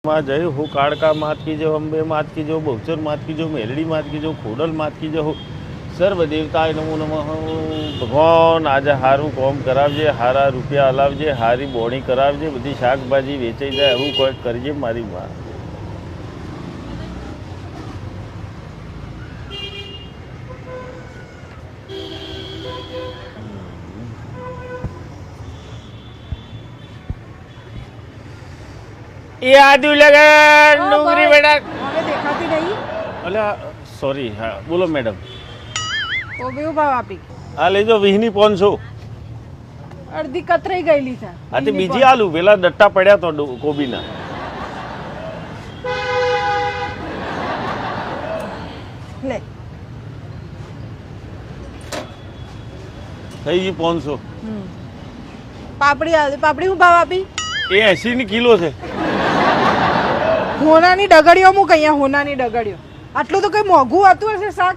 जय हो काड़का मात की जो अम्बे मात की जो बहुचर मात की जो मेलड़ी मात की जो खोडल मात की जो सर्व देवताय नमो नमः। भगवान आज हारू कोम करावजे, हारा रुपया हलावजे, हारी बोणी करावजे, बधी शाकभाजी वेचाई जाए एवं कोई करजे मारी मां। ये आदू लगन डूंगरी बेटा હવે દેખાતી નહીં. अला सॉरी हाँ बोलो मैडम। તો બેવ ભાવ આપી. आ लेजो वीहनी 500। અડધી કતરાઈ ગયેલી છે. આ તે બીજી આલુ પેલા ડટ્ટા પડ્યા તો કોબીના લે થઈ ગઈ 500। પાપડી આલે. પાપડી હું ભાવ આપી? એ 80 ની કિલો છે। હોનાની ડગડીઓ મૂક અહીંયા. હોનાની ડગડીઓ આટલું તો કઈ મોંઘું હતું હશે શાક?